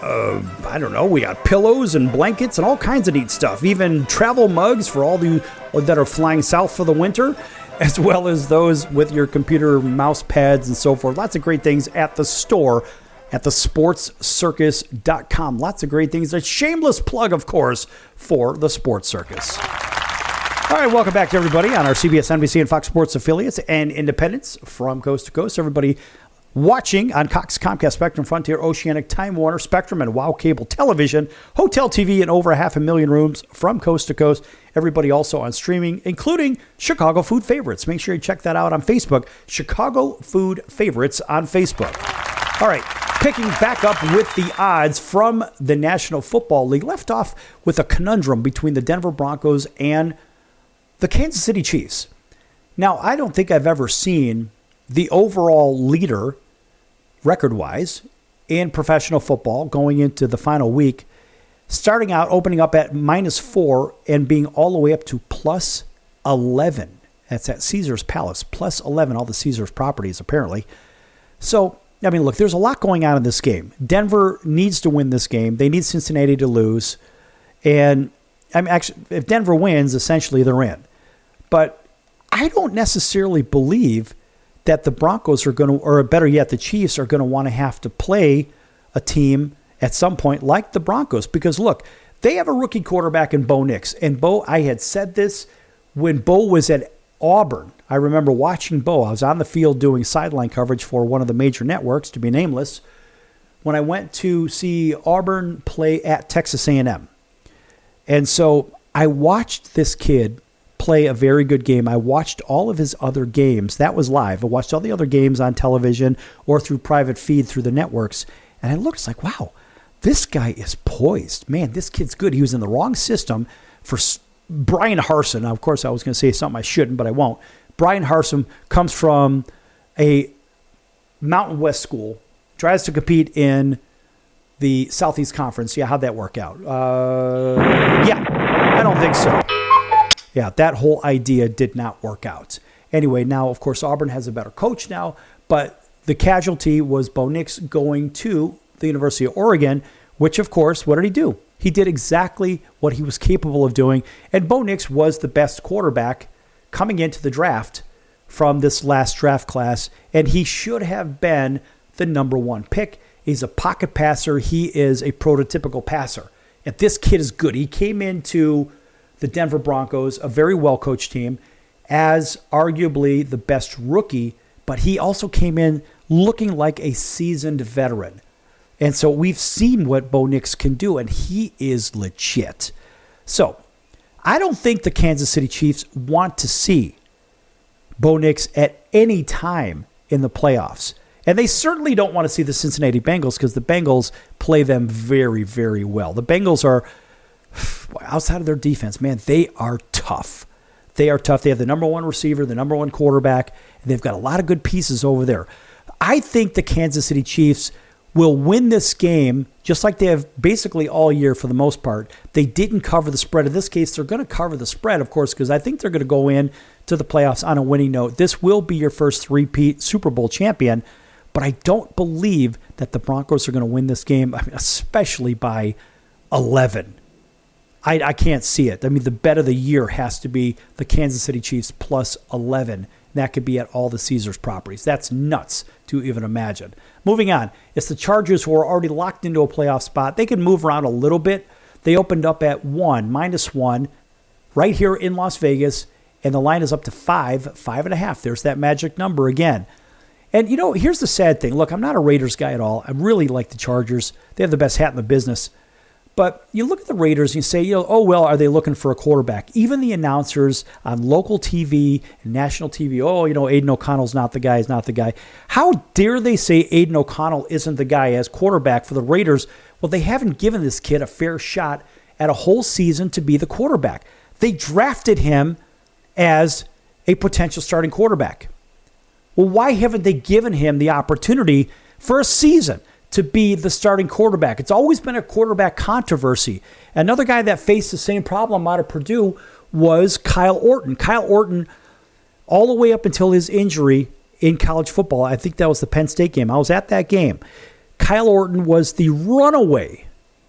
I don't know, we got pillows and blankets and all kinds of neat stuff. Even travel mugs for all the that are flying south for the winter, as well as those with your computer mouse pads and so forth. Lots of great things at the store at thesportscircus.com. Lots of great things. A shameless plug, of course, for the Sports Circus. All right, welcome back to everybody on our CBS, NBC, and Fox Sports affiliates and independents from coast to coast. Everybody watching on Cox, Comcast, Spectrum, Frontier, Oceanic, Time Warner, Spectrum, and WOW Cable Television, Hotel TV in over 500,000 rooms from coast to coast. Everybody also on streaming, including Chicago Food Favorites. Make sure you check that out on Facebook. Chicago Food Favorites on Facebook. All right, picking back up with the odds from the National Football League. Left off with a conundrum between the Denver Broncos and the Kansas City Chiefs. Now, I don't think I've ever seen the overall leader, record-wise, in professional football going into the final week, starting out, opening up at -4 and being all the way up to plus 11. That's at Caesars Palace, plus 11, all the Caesars properties, apparently. So, I mean, look, there's a lot going on in this game. Denver needs to win this game. They need Cincinnati to lose. And I mean, actually, if Denver wins, essentially they're in. But I don't necessarily believe that the Broncos are going to, or better yet, the Chiefs are going to want to have to play a team at some point like the Broncos. Because, look, they have a rookie quarterback in Bo Nix. And Bo, I had said this when Bo was at Auburn. I remember watching Bo. I was on the field doing sideline coverage for one of the major networks, to be nameless, when I went to see Auburn play at Texas A&M. And so I watched this kid play a very good game. I watched all of his other games. That was live. I watched all the other games on television or through private feed through the networks. And I looked like, wow, this guy is poised. Man, this kid's good. He was in the wrong system for Brian Harsin. Now, of course, I was going to say something I shouldn't, but I won't. Brian Harsin comes from a Mountain West school, tries to compete in the Southeast Conference. Yeah, how'd that work out? Yeah, I don't think so. Yeah, that whole idea did not work out. Anyway, now, of course, Auburn has a better coach now, but the casualty was Bo Nix going to the University of Oregon, which, of course, what did he do? He did exactly what he was capable of doing, and Bo Nix was the best quarterback coming into the draft from this last draft class, and he should have been the number one pick. He's a pocket passer. He is a prototypical passer. And this kid is good. He came into the Denver Broncos, a very well-coached team, as arguably the best rookie, but he also came in looking like a seasoned veteran. And so we've seen what Bo Nix can do, and he is legit. So I don't think the Kansas City Chiefs want to see Bo Nix at any time in the playoffs. And they certainly don't want to see the Cincinnati Bengals because the Bengals play them very, very well. The Bengals are, outside of their defense, man, they are tough. They are tough. They have the number one receiver, the number one quarterback, and they've got a lot of good pieces over there. I think the Kansas City Chiefs will win this game just like they have basically all year for the most part. They didn't cover the spread. In this case, they're going to cover the spread, of course, because I think they're going to go in to the playoffs on a winning note. This will be your first three-peat Super Bowl champion, but I don't believe that the Broncos are going to win this game, especially by 11. I can't see it. I mean, the bet of the year has to be the Kansas City Chiefs plus 11. That could be at all the Caesars properties. That's nuts to even imagine. Moving on, it's the Chargers who are already locked into a playoff spot. They can move around a little bit. They opened up at -1, right here in Las Vegas, and the line is up to 5.5. There's that magic number again. And, here's the sad thing. Look, I'm not a Raiders guy at all. I really like the Chargers. They have the best hat in the business. But you look at the Raiders and you say, are they looking for a quarterback? Even the announcers on local TV and national TV, Aiden O'Connell's not the guy, How dare they say Aiden O'Connell isn't the guy as quarterback for the Raiders? Well, they haven't given this kid a fair shot at a whole season to be the quarterback. They drafted him as a potential starting quarterback. Well, why haven't they given him the opportunity for a season to be the starting quarterback? It's always been a quarterback controversy. Another guy that faced the same problem out of Purdue was Kyle Orton. Kyle Orton, all the way up until his injury in college football, I think that was the Penn State game. I was at that game. Kyle Orton was the runaway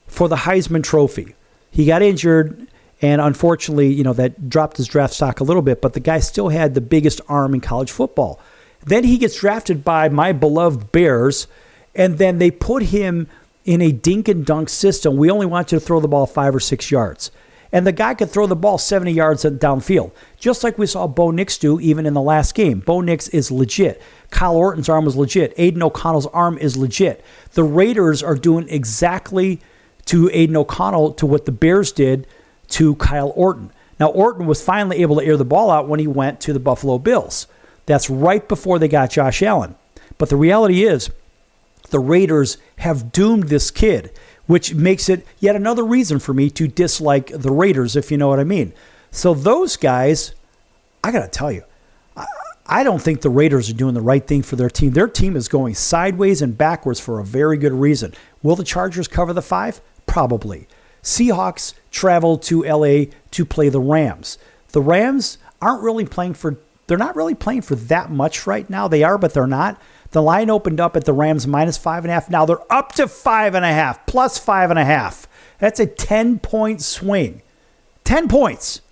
for the Heisman Trophy. He got injured, and unfortunately, that dropped his draft stock a little bit, but the guy still had the biggest arm in college football. Then he gets drafted by my beloved Bears, and then they put him in a dink and dunk system. We only want you to throw the ball 5 or 6 yards. And the guy could throw the ball 70 yards downfield, just like we saw Bo Nix do even in the last game. Bo Nix is legit. Kyle Orton's arm is legit. Aiden O'Connell's arm is legit. The Raiders are doing exactly to Aiden O'Connell to what the Bears did to Kyle Orton. Now, Orton was finally able to air the ball out when he went to the Buffalo Bills. That's right before they got Josh Allen. But the reality is, the Raiders have doomed this kid, which makes it yet another reason for me to dislike the Raiders, if you know what I mean. So those guys, I got to tell you, I don't think the Raiders are doing the right thing for their team. Their team is going sideways and backwards for a very good reason. Will the Chargers cover the 5? Probably. Seahawks travel to L.A. to play the Rams. The Rams aren't really playing for... They're not really playing for that much right now. They are, but they're not. The line opened up at the Rams -5.5. Now they're up to 5.5, plus 5.5. That's a 10-point swing. 10 points.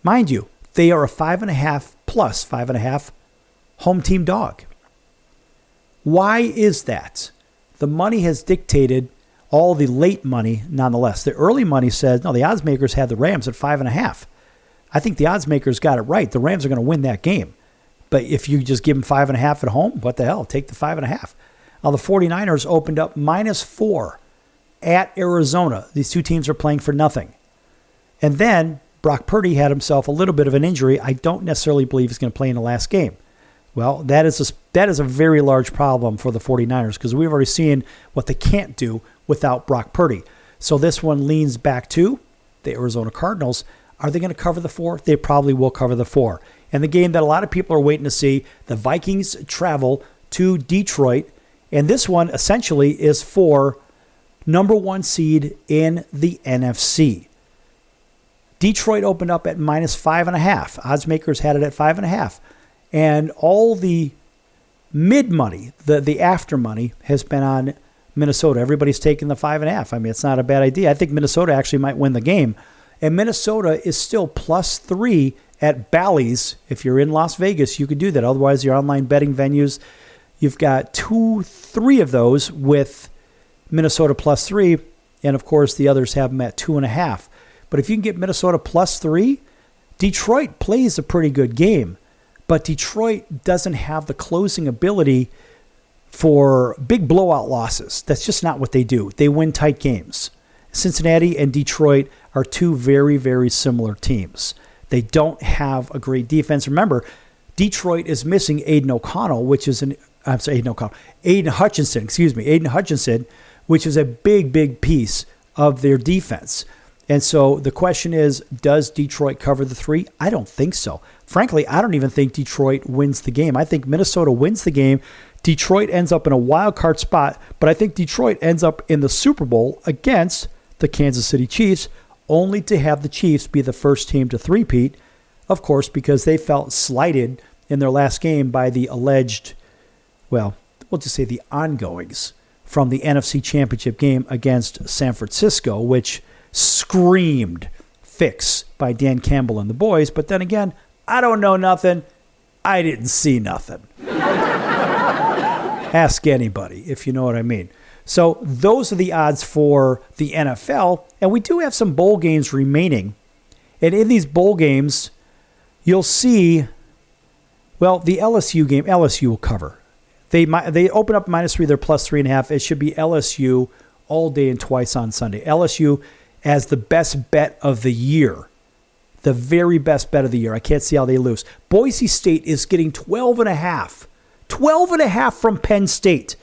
Mind you, they are a 5.5 plus 5.5 home team dog. Why is that? The money has dictated all the late money nonetheless. The early money says, no, the odds makers had the Rams at 5.5. I think the odds makers got it right. The Rams are going to win that game. But if you just give them 5.5 at home, what the hell? Take the 5.5. Now, the 49ers opened up -4 at Arizona. These two teams are playing for nothing. And then Brock Purdy had himself a little bit of an injury. I don't necessarily believe he's going to play in the last game. Well, that is a very large problem for the 49ers because we've already seen what they can't do without Brock Purdy. So this one leans back to the Arizona Cardinals. Are they going to cover the 4? They probably will cover the 4. And the game that a lot of people are waiting to see, the Vikings travel to Detroit. And this one essentially is for number 1 seed in the NFC. Detroit opened up at -5.5. Odds makers had it at 5.5. And all the mid money, the after money, has been on Minnesota. Everybody's taking the 5.5. I mean, it's not a bad idea. I think Minnesota actually might win the game. And Minnesota is still +3 at Bally's. If you're in Las Vegas, you could do that. Otherwise, your online betting venues, you've got 3 of those with Minnesota +3. And, of course, the others have them at 2.5. But if you can get Minnesota +3, Detroit plays a pretty good game. But Detroit doesn't have the closing ability for big blowout losses. That's just not what they do. They win tight games. Cincinnati and Detroit are 2 very, very similar teams. They don't have a great defense. Remember, Detroit is missing Aiden Hutchinson, which is a big, big piece of their defense. And so the question is, does Detroit cover the 3? I don't think so. Frankly, I don't even think Detroit wins the game. I think Minnesota wins the game, Detroit ends up in a wild card spot, but I think Detroit ends up in the Super Bowl against the Kansas City Chiefs, only to have the Chiefs be the first team to three-peat, of course, because they felt slighted in their last game by the alleged, well, we'll just say the ongoings from the NFC Championship game against San Francisco, which screamed fix by Dan Campbell and the boys. But then again, I don't know nothing. I didn't see nothing. Ask anybody, if you know what I mean. So those are the odds for the NFL, and we do have some bowl games remaining. And in these bowl games, you'll see, well, the LSU game, LSU will cover. They open up -3, they're +3.5. It should be LSU all day and twice on Sunday. LSU as the best bet of the year. The very best bet of the year. I can't see how they lose. Boise State is getting 12.5. 12.5 from Penn State.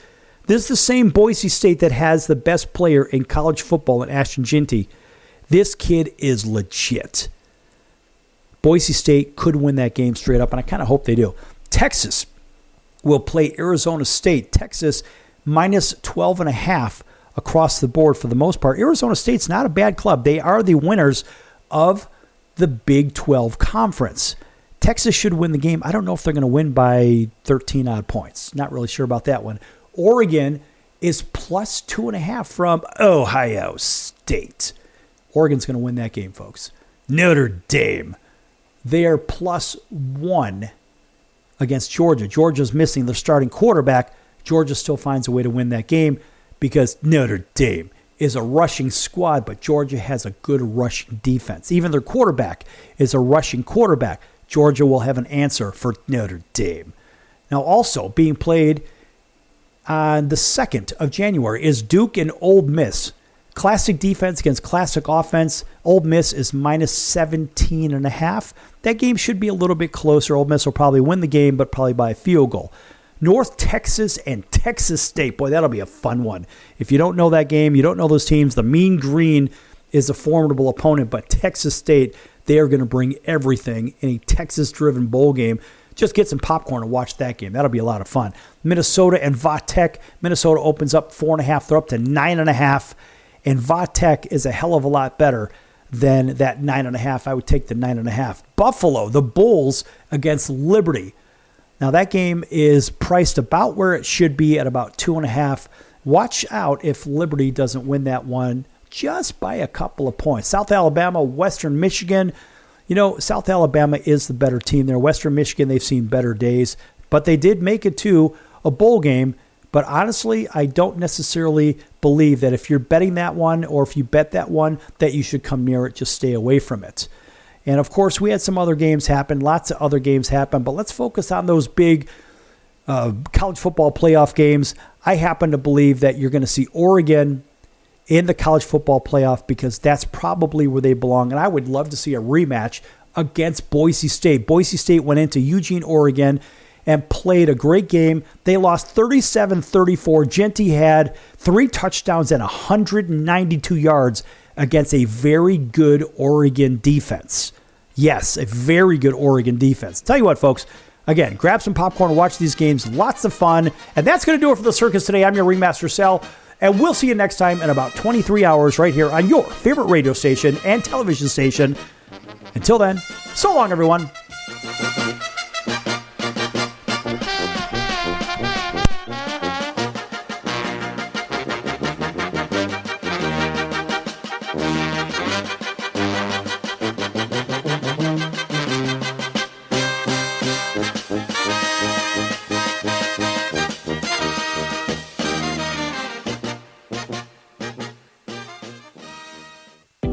This is the same Boise State that has the best player in college football in Ashton Ginty. This kid is legit. Boise State could win that game straight up, and I kind of hope they do. Texas will play Arizona State. Texas -12.5 across the board for the most part. Arizona State's not a bad club. They are the winners of the Big 12 Conference. Texas should win the game. I don't know if they're going to win by 13 odd points. Not really sure about that one. Oregon is +2.5 from Ohio State. Oregon's going to win that game, folks. Notre Dame, they are +1 against Georgia. Georgia's missing their starting quarterback. Georgia still finds a way to win that game because Notre Dame is a rushing squad, but Georgia has a good rushing defense. Even their quarterback is a rushing quarterback. Georgia will have an answer for Notre Dame. Now, also being played on the 2nd of January is Duke and Ole Miss. Classic defense against classic offense. Ole Miss is -17.5. That game should be a little bit closer. Ole Miss will probably win the game, but probably by a field goal. North Texas and Texas State. Boy, that'll be a fun one. If you don't know that game, you don't know those teams, the Mean Green is a formidable opponent, but Texas State, they are going to bring everything in a Texas-driven bowl game. Just get some popcorn and watch that game. That'll be a lot of fun. Minnesota and Vatech. Minnesota opens up 4.5. They're up to 9.5. And Vatech is a hell of a lot better than that 9.5. I would take the 9.5. Buffalo, the Bulls against Liberty. Now that game is priced about where it should be at about 2.5. Watch out if Liberty doesn't win that one just by a couple of points. South Alabama, Western Michigan. You know, South Alabama is the better team there. Western Michigan, they've seen better days. But they did make it to a bowl game. But honestly, I don't necessarily believe that if you're betting that one or if you bet that one, that you should come near it. Just stay away from it. And, of course, we had some other games happen. Lots of other games happen. But let's focus on those big college football playoff games. I happen to believe that you're going to see Oregon in the college football playoff because that's probably where they belong. And I would love to see a rematch against Boise State. Boise State went into Eugene, Oregon, and played a great game. They lost 37-34. Ginty had 3 touchdowns and 192 yards against a very good Oregon defense. Yes, a very good Oregon defense. Tell you what, folks, again, grab some popcorn and watch these games. Lots of fun. And that's going to do it for the circus today. I'm your Ringmaster Sal, and we'll see you next time in about 23 hours right here on your favorite radio station and television station. Until then, so long, everyone.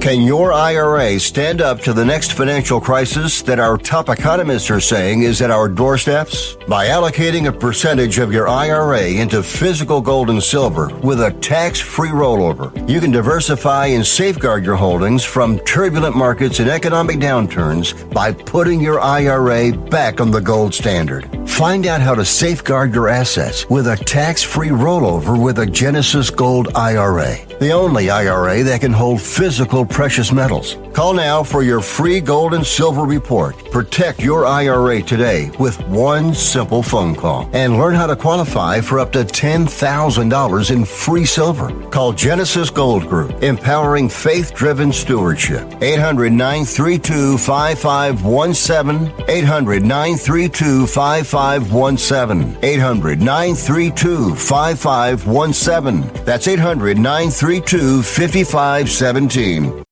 Can your IRA stand up to the next financial crisis that our top economists are saying is at our doorsteps? By allocating a percentage of your IRA into physical gold and silver with a tax-free rollover, you can diversify and safeguard your holdings from turbulent markets and economic downturns by putting your IRA back on the gold standard. Find out how to safeguard your assets with a tax-free rollover with a Genesis Gold IRA, the only IRA that can hold physical precious metals. Call now for your free gold and silver report. Protect your IRA today with one simple phone call and learn how to qualify for up to $10,000 in free silver. Call Genesis Gold Group, empowering faith-driven stewardship. 800-932-5517. 800-932-5517. 800-932-5517. That's 800-932-5517.